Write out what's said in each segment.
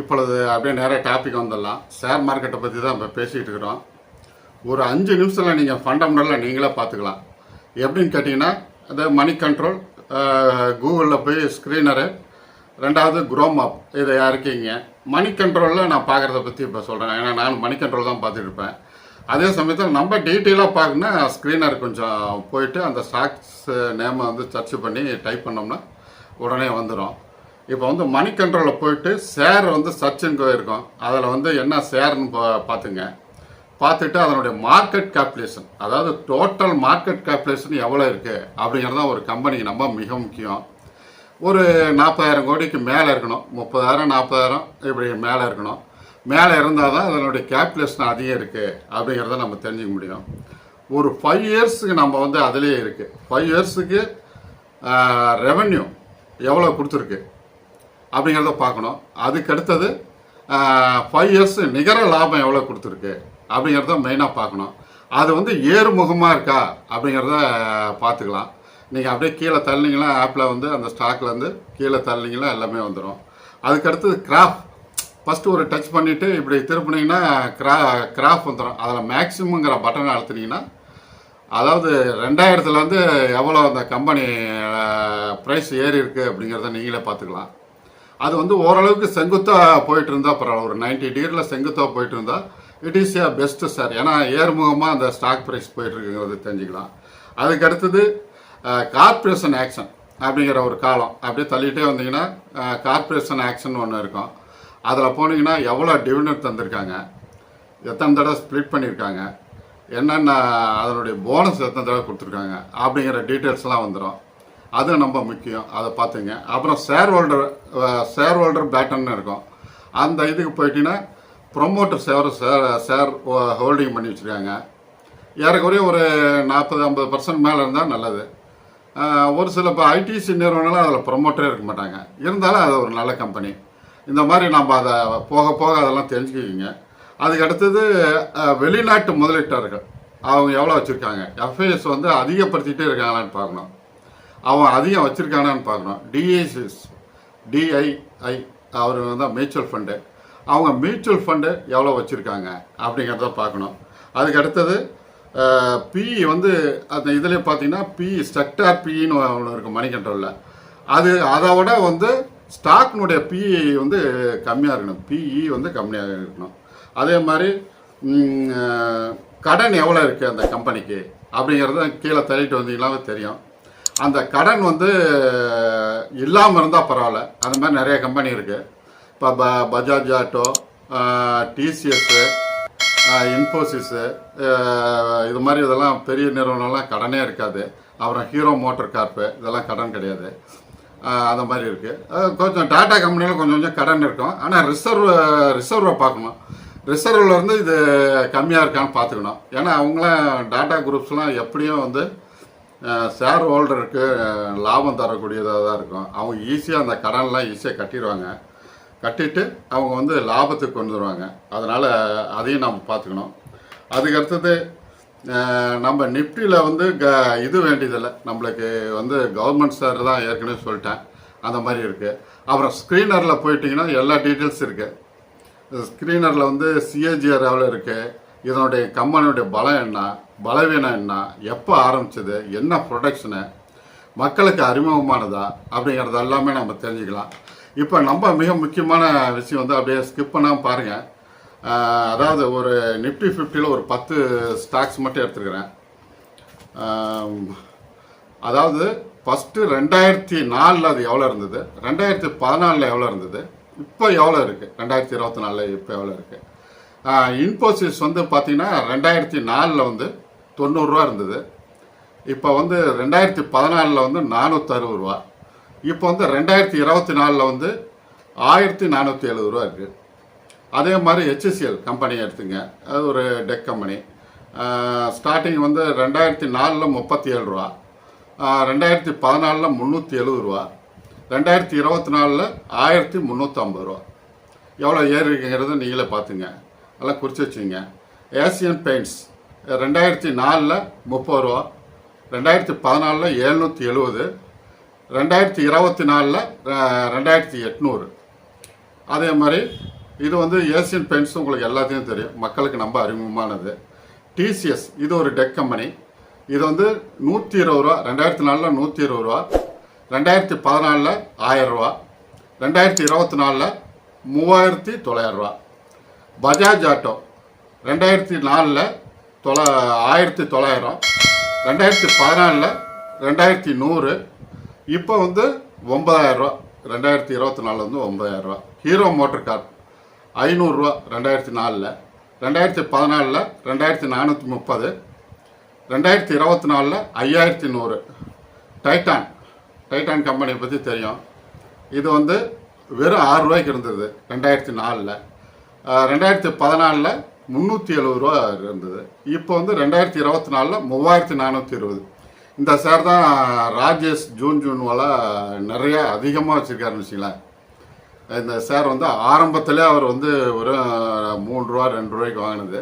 இப்பொழுது அப்படியே நேராக டாபிக் வந்துடலாம். ஷேர் மார்க்கெட்டை பற்றி தான் இப்போ பேசிகிட்டு இருக்கிறோம். ஒரு 5 நிமிஷத்தில் நீங்கள் ஃபண்டமெண்டலாக நீங்களே பார்த்துக்கலாம். எப்படின்னு கேட்டிங்கன்னா, அது மணி கண்ட்ரோல், கூகுளில் போய் ஸ்க்ரீனரு, ரெண்டாவது குரோமாப், இதை இறக்கிங்க. மணி கண்ட்ரோலில் நான் பார்க்குறத பற்றி இப்போ சொல்கிறேன். ஏன்னா நான் மணி கண்ட்ரோல் தான் பார்த்துட்டு இருப்பேன். அதே சமயத்தில் நம்ம டீட்டெயிலாக பார்க்கணுன்னா ஸ்க்ரீனர் கொஞ்சம் போயிட்டு அந்த ஸ்டாக்ஸ் நேமை வந்து சர்ச் பண்ணி டைப் பண்ணோம்னா உடனே வந்துடும். இப்போ வந்து மணி கண்ட்ரோலில் போயிட்டு ஷேர் வந்து சர்ச்சுன்னு இருக்கும். அதில் வந்து என்ன ஷேர்னு பார்த்துங்க. பார்த்துட்டு அதனுடைய மார்க்கெட் கேபிடலேஷன், அதாவது டோட்டல் மார்க்கெட் கேபிடலேஷன் எவ்வளோ இருக்குது அப்படிங்கிறது தான் ஒரு கம்பெனிக்கு நம்ம மிக முக்கியம். ஒரு 40,000 கோடிக்கு மேலே இருக்கணும். 30,000 40,000 இப்படி மேலே இருக்கணும். மேலே இருந்தால் தான் அதனுடைய கேபிடலேஷன் அதிகம் இருக்குது அப்படிங்கிறத நம்ம தெரிஞ்சுக்க முடியும். ஒரு 5 இயர்ஸுக்கு நம்ம வந்து அதிலே இருக்குது. 5 இயர்ஸுக்கு ரெவென்யூ எவ்வளோ கொடுத்துருக்கு அப்படிங்கிறத பார்க்கணும். அதுக்கு அடுத்தது 5 இயர்ஸ் நிகர லாபம் எவ்வளோ கொடுத்துருக்கு அப்படிங்கிறத மெயினாக பார்க்கணும். அது வந்து ஏறுமுகமாக இருக்கா அப்படிங்கிறத பார்த்துக்கலாம். நீங்கள் அப்படியே கீழே தள்ளினீங்களா, ஆப்பில் வந்து அந்த ஸ்டாக்லேருந்து கீழே தள்ளினீங்களா எல்லாமே வந்துடும். அதுக்கடுத்தது கிராஃப், ஃபஸ்ட்டு ஒரு டச் பண்ணிவிட்டு இப்படி திருப்பினீங்கன்னா கிராஃப் வந்துடும். அதில் மேக்ஸிமங்கிற பட்டனை அழுத்தினீங்கன்னா, அதாவது 2000 எவ்வளோ அந்த கம்பெனி ப்ரைஸ் ஏறி இருக்குது அப்படிங்கிறத நீங்களே பார்த்துக்கலாம். அது வந்து ஓரளவுக்கு செங்குத்தாக போயிட்டு இருந்தால் பரவாயில்ல. ஒரு 90 டிகிரியில் செங்குத்தாக போயிட்டு இருந்தால் it is a best sir. ஏன்னா ஏறுமுகமாக அந்த ஸ்டாக் ப்ரைஸ் போயிட்டுருக்குங்கிறது தெரிஞ்சுக்கலாம். அதுக்கு அடுத்தது கார்ப்பரேஷன் ஆக்ஷன் அப்படிங்கிற ஒரு காலம் அப்படியே தள்ளிகிட்டே வந்தீங்கன்னா கார்ப்பரேஷன் ஆக்ஷன் ஒன்று இருக்கும். அதில் போனீங்கன்னா எவ்வளோ டிவிடெண்ட் தந்திருக்காங்க, எத்தனை தடவை ஸ்ப்ளிட் பண்ணியிருக்காங்க, என்னென்ன அதனுடைய போனஸ் எத்தனை தடவை கொடுத்துருக்காங்க அப்படிங்கிற டீட்டெயில்ஸ்லாம் வந்துடும். அது ரொம்ப முக்கியம், அதை பார்த்துங்க. அப்புறம் ஷேர் ஹோல்டர் பேட்டர்ன்னு இருக்கும். அந்த இதுக்கு போயிட்டீங்கன்னா ப்ரொமோட்டர் ஷேர் ஹோல்டிங் பண்ணி வச்சுருக்காங்க. ஏறக்குறைய ஒரு 40-50% மேலே இருந்தால் நல்லது. ஒரு சில இப்போ ஐடிசி நிறுவனங்களும் அதில் ப்ரொமோட்டரே இருக்க மாட்டாங்க. இருந்தாலும் அது ஒரு நல்ல கம்பெனி. இந்த மாதிரி நம்ம அதை போக போக அதெல்லாம் தெரிஞ்சுக்கிங்க. அதுக்கு அடுத்தது வெளிநாட்டு முதலீட்டாளர்கள் அவங்க எவ்வளோ வச்சுருக்காங்க, எஃப்ஐஎஸ் வந்து அதிகப்படுத்திகிட்டே இருக்காங்களான்னு பார்க்கணும். அவங்க அதிகம் வச்சுருக்காங்கன்னு பார்க்கணும். டிஐஐ அவர் வந்து மியூச்சுவல் ஃபண்டு, அவங்க மியூச்சுவல் ஃபண்டு எவ்வளோ வச்சுருக்காங்க அப்படிங்கிறத பார்க்கணும். அதுக்கு அடுத்தது பிஇ வந்து அந்த இதில் பார்த்தீங்கன்னா செக்டார் பிஇன்னு ஒன்று இருக்கும் மணி கண்ட்ரோலில். அதை விட வந்து ஸ்டாக்னுடைய பிஇ வந்து கம்மியாக இருக்கணும். பிஇ வந்து கம்மியாக இருக்கணும். அதே மாதிரி கடன் எவ்வளோ இருக்குது அந்த கம்பெனிக்கு அப்படிங்கிறத கீழே தள்ளிட்டு வந்தீங்களாவே தெரியும். அந்த கடன் வந்து இல்லாமல் இருந்தால் பரவாயில்ல. அந்த மாதிரி நிறைய கம்பெனி இருக்குது. இப்போ பஜாஜ் ஆட்டோ, டிசிஎஸ்ஸு, இன்ஃபோசிஸு, இது மாதிரி இதெல்லாம் பெரிய நிறுவனம்லாம் கடனே இருக்காது. அப்புறம் ஹீரோ மோட்டார் கார்ப்பு இதெல்லாம் கடன் கிடையாது. அந்த மாதிரி இருக்குது. கொஞ்சம் டாடா கம்பெனியில் கொஞ்சம் கடன் இருக்கும். ஆனால் ரிசர்வை பார்க்கணும். ரிசர்வ்லேருந்து இது கம்மியாக இருக்கான்னு பார்த்துக்கணும். ஏன்னா அவங்களாம் டாடா குரூப்ஸ்லாம் எப்படியும் வந்து ஷேர் ஹோல்டருக்கு லாபம் தரக்கூடியதாக தான் இருக்கும். அவங்க ஈஸியாக அந்த கடன்லாம் ஈஸியாக கட்டிடுவாங்க. கட்டிட்டு அவங்க வந்து லாபத்துக்கு கொண்டு வருவாங்க. அதனால் அதையும் நம்ம பார்த்துக்கணும். அதுக்கடுத்தது நம்ம நிஃப்டியில் வந்து இது வேண்டியதில்லை. நம்மளுக்கு வந்து கவர்மெண்ட் ஷேர் தான் ஏற்கனவே சொல்லிட்டேன். அந்த மாதிரி இருக்குது. அப்புறம் ஸ்க்ரீனரில் போயிட்டிங்கன்னா எல்லா டீட்டெயில்ஸ் இருக்குது. ஸ்க்ரீனரில் வந்து சிஏஜிஆர் எவ்வளோ இருக்குது, இதனுடைய கம்பெனியுடைய பலம் என்ன, பலவீனம் என்ன, எப்போ ஆரம்பிச்சது, என்ன ப்ரொடக்ஷனு, மக்களுக்கு அறிமுகமானதா அப்படிங்கிறது எல்லாமே நம்ம தெரிஞ்சுக்கலாம். இப்போ நம்ம மிக முக்கியமான விஷயம் வந்து அப்படியே ஸ்கிப் பண்ணாமல் பாருங்கள். அதாவது ஒரு நிஃப்டி 50ல் ஒரு 10 ஸ்டாக்ஸ் மட்டும் எடுத்துருக்கிறேன். அதாவது ஃபஸ்ட்டு 2004 அது எவ்வளோ இருந்தது, 2014 எவ்வளோ இருந்தது, இப்போ எவ்வளோ இருக்குது, 2024 இப்போ எவ்வளோ இருக்குது. இன்ஃபோசிஸ் வந்து பார்த்திங்கன்னா 2004 வந்து 90 ரூபா இருந்தது. இப்போ வந்து 2014 வந்து 460 ரூபா. இப்போ வந்து 2024 வந்து 1470 ரூபா இருக்குது. அதே மாதிரி HCL கம்பெனி எடுத்துங்க, அது ஒரு டெக் கம்பெனி. ஸ்டார்டிங் வந்து 2004 37 ரூபா, 2014 370 ரூபா, 2024 1350 ரூபா. எவ்வளோ ஏறி இருக்குங்கிறத நீங்களே பார்த்துங்க, எல்லாம் குறித்து வச்சுங்க. ஏசியன் பெயிண்ட்ஸ் 2004 30 ரூபா, 2014 770, 2024 2800. அதே மாதிரி இது வந்து ஏசியன் பெயிண்ட்ஸ் உங்களுக்கு எல்லாத்தையும் தெரியும், மக்களுக்கு ரொம்ப அறிமுகமானது. டிசிஎஸ் இது ஒரு டெக் கம்பெனி. இது வந்து 120 ரூபா, 2004 120 ரூபா, 2014 1000 ரூபா, 2024 3900 ரூபா. பஜாஜ் ஆட்டோ 2004 1900, 2014 2100, இப்போ வந்து 9000 ரூபா, 2024 வந்து 9000 ரூபா. ஹீரோ மோட்டர் கார் 500 ரூபா 2004, 2014 2430, 2024 5100. டைட்டான் கம்பெனியை பற்றி தெரியும். இது வந்து வெறும் 6 ரூபாய்க்கு இருந்தது 2004. 2014 370 ரூபா இருந்தது. இப்போ வந்து 2024 3420. இந்த ஷேர் தான் ராஜேஷ் ஜூன் வால நிறைய அதிகமாக வச்சுருக்காருன்னு வச்சுங்களேன். இந்த ஷேர் வந்து ஆரம்பத்திலே அவர் வந்து ஒரு 3 ரூபா 2 ரூபாய்க்கு வாங்கினது.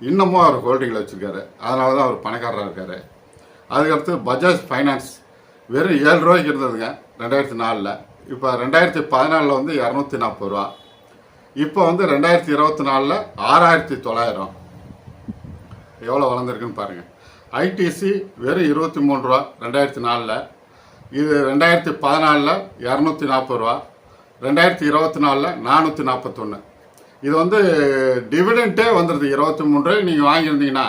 இன்னமும் அவர் ஹோல்டிங்கில் வச்சுருக்காரு. அதனால தான் அவர் பணக்காரராக இருக்கார். அதுக்கடுத்து பஜாஜ் ஃபைனான்ஸ் வெறும் 7 ரூபாய்க்கு இருந்ததுங்க 2004. இப்போ 2014 வந்து 240 ரூபா. இப்போ வந்து 2024 6900. எவ்வளோ வளர்ந்துருக்குன்னு பாருங்கள். ஐடிசி வெறும் 23 ரூபா 2004. இது 2014 240 ரூபா, 2024 441. இது வந்து டிவிடெண்ட்டே வந்துடுது. 23 ரூபாய் நீங்கள் வாங்கியிருந்தீங்கன்னா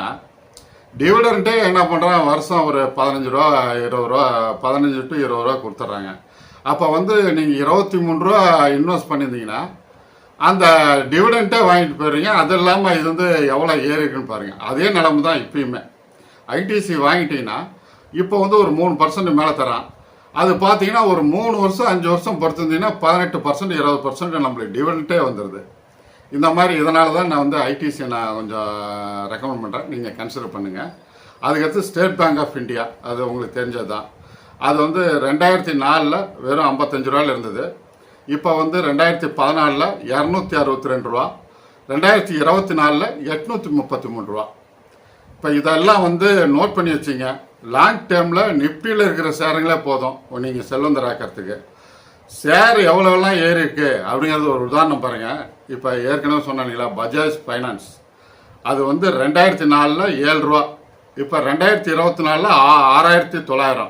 டிவிடெண்ட்டே என்ன பண்ணுறான், வருஷம் ஒரு 15 ரூபா 20 ரூபா, 15 to 20 ரூபா கொடுத்துட்றாங்க. அப்போ வந்து நீங்கள் 23 ரூபா இன்வெஸ்ட் பண்ணியிருந்தீங்கன்னா அந்த டிவிடெண்ட்டே வாங்கிட்டு போயிடுறீங்க. அது இல்லாமல் இது வந்து எவ்வளோ ஏறிக்குன்னு பாருங்கள். அதே நிலமை தான் இப்பயுமே. ஐடிசி வாங்கிட்டீங்கன்னா இப்போ வந்து ஒரு 3% மேலே தரான். அது பார்த்தீங்கன்னா ஒரு 3 வருஷம் 5 வருஷம் பொறுத்திருந்தீங்கன்னா 18% 20% நம்மளுக்கு டிவிடெண்ட்டே வந்துடுது. இந்த மாதிரி இதனால தான் நான் வந்து ஐடிசியை நான் கொஞ்சம் ரெக்கமெண்ட் பண்ணுறேன். நீங்கள் கன்சிடர் பண்ணுங்கள். அதுக்கடுத்து ஸ்டேட் பேங்க் ஆஃப் இந்தியா, அது உங்களுக்கு தெரிஞ்சது தான். அது வந்து 2004 வெறும் 55 ரூபாயில் இருந்தது. இப்போ வந்து 2014 262 ரூபா, 2024 833 ரூபா. இப்போ இதெல்லாம் வந்து நோட் பண்ணி வச்சிங்க. லாங் டேர்மில் நிஃப்டியில் இருக்கிற ஷேருங்களே போதும் நீங்கள் செல்வந்தராக்கிறதுக்கு. ஷேர் எவ்வளோலாம் ஏறி இருக்கு அப்படிங்கிறது ஒரு உதாரணம் பாருங்கள். இப்போ ஏற்கனவே சொன்னீங்களா பஜாஜ் ஃபைனான்ஸ், அது வந்து 2004 7 ரூபா, இப்போ 2024 6900,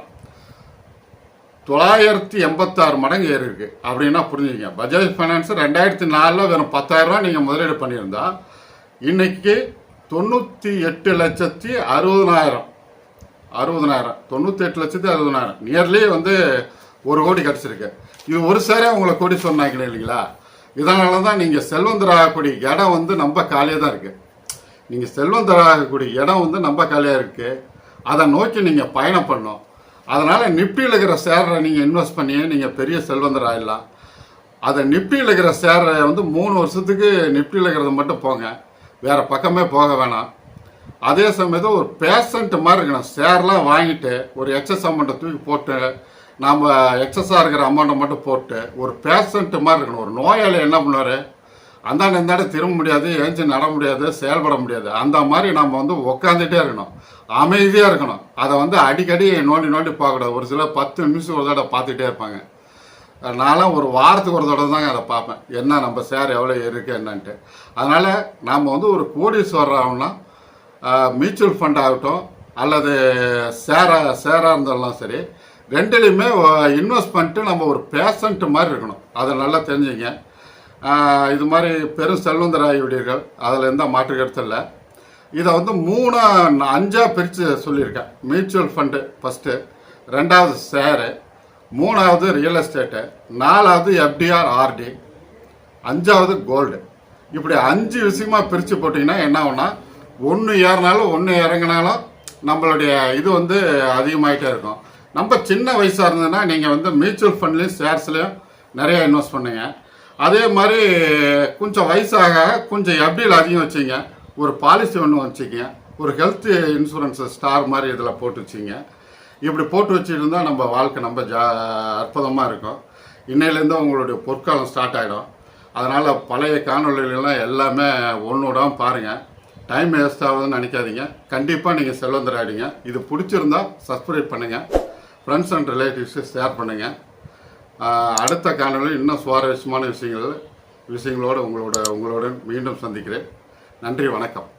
986 மடங்கு ஏறி இருக்கு அப்படின்னா புரிஞ்சுங்க. பஜாஜ் ஃபைனான்ஸ் 2004 வெறும் 10,000 ரூபா நீங்கள் முதலீடு பண்ணியிருந்தா இன்னைக்கு 98,60,000, 98,60,000 நியர்லி வந்து 1 கோடி கிடச்சிருக்கு. இது ஒரு சேரே உங்களை கோடி சொன்னாங்க இல்லைங்களா? இதனால தான் நீங்கள் செல்வந்தராகக்கூடிய இடம் வந்து நம்ம காலியாக தான் இருக்குது. நீங்கள் செல்வந்தராகக்கூடிய இடம் வந்து நம்ம காலியாக இருக்குது. அதை நோக்கி நீங்கள் பயணம் பண்ணணும். அதனால் நிஃப்டியில் இருக்கிற ஷேரை நீங்கள் இன்வெஸ்ட் பண்ணி நீங்கள் பெரிய செல்வந்தர் ஆகிடலாம். அதை நிஃப்டியில் இருக்கிற ஷேரை வந்து 3 வருஷத்துக்கு நிஃப்டியில் இருக்கிறத மட்டும் போங்க, வேறு பக்கமே போக வேணாம். அதே சமயத்தில் ஒரு பேஷண்ட் மாதிரி இருக்கணும். ஷேர்லாம் வாங்கிட்டு ஒரு எக்ஸஸ் அமௌண்ட்டை தூக்கி போட்டு நாம் எக்ஸஸாக இருக்கிற அமௌண்ட்டை மட்டும் போட்டு ஒரு பேஷண்ட்டு மாதிரி இருக்கணும். ஒரு நோயாளி என்ன பண்ணுவார், அந்தாண்ட இந்தாண்ட திரும்ப முடியாது, ஏஞ்சி நட முடியாது, செயல்பட முடியாது. அந்த மாதிரி நம்ம வந்து உட்காந்துட்டே இருக்கணும், அமைதியாக இருக்கணும். அதை வந்து அடிக்கடி நோண்டி பார்க்கக்கூடாது. ஒரு சிலர் 10 நிமிஷம் ஒரு தடவை பார்த்துட்டே இருப்பாங்க. நான்லாம் ஒரு வாரத்துக்கு ஒரு தடவை தாங்க அதை பார்ப்பேன், என்ன நம்ம ஷேர் எவ்வளோ இருக்குது என்னன்ட்டு. அதனால் நாம் வந்து ஒரு கோடீஸ்வரர் ஆகணும்னா மியூச்சுவல் ஃபண்ட் ஆகட்டும் அல்லது ஷேராக இருந்தாலும் சரி, ரெண்டுலேயுமே இன்வெஸ்ட் பண்ணிட்டு நம்ம ஒரு பேஷண்ட்டு மாதிரி இருக்கணும். அதை நல்லா தெரிஞ்சுங்க. இது மாதிரி பெரும் செல்வந்தராகி விடுவீர்கள், அதில் எந்த மாற்று கருத்து இல்லை. இதை வந்து 5ஆக பிரித்து சொல்லியிருக்கேன். மியூச்சுவல் ஃபண்டு ஃபஸ்ட்டு, 2வது ஷேரு, 3வது ரியல் எஸ்டேட்டு, 4வது எஃப்டிஆர் ஆர்டி, 5வது கோல்டு. இப்படி 5 விஷயமா பிரித்து போட்டிங்கன்னா என்ன ஆகும்னா, ஒன்று ஏறினாலும் ஒன்று இறங்கினாலும் நம்மளுடைய இது வந்து அதிகமாகிட்டே இருக்கும். நம்ம சின்ன வயசாக இருந்ததுன்னா நீங்கள் வந்து மியூச்சுவல் ஃபண்ட்லேயும் ஷேர்ஸ்லேயும் நிறைய இன்வெஸ்ட் பண்ணுங்க. அதே மாதிரி கொஞ்சம் வயசாக கொஞ்சம் எஃப்டியில் அதிகம் வச்சுங்க, ஒரு பாலிசி ஒன்று வச்சுக்கங்க, ஒரு ஹெல்த் இன்சூரன்ஸ் ஸ்டார் மாதிரி இதில் போட்டு வச்சுங்க. இப்படி போட்டு வச்சுருந்தா நம்ம வாழ்க்கை நம்ம அற்புதமாக இருக்கும். இன்னையிலேருந்து உங்களுடைய பொற்காலம் ஸ்டார்ட் ஆகிடும். அதனால் பழைய காணொலிகளெல்லாம் எல்லாமே ஒன்றுடாமல் பாருங்கள். டைம் வேஸ்ட் ஆகுதுன்னு நினைக்காதீங்க. கண்டிப்பாக நீங்கள் செல்வந்தர் ஆகிடுங்க. இது பிடிச்சிருந்தா சப்ஸ்கிரைப் பண்ணுங்கள், ஃப்ரெண்ட்ஸ் அண்ட் ரிலேட்டிவ்ஸு ஷேர் பண்ணுங்கள். அடுத்த காணொலி இன்னும் சுவாரஸ்யமான விஷயங்கள் விஷயங்களோடு உங்களுடன் மீண்டும் சந்திக்கிறேன். நன்றி, வணக்கம்.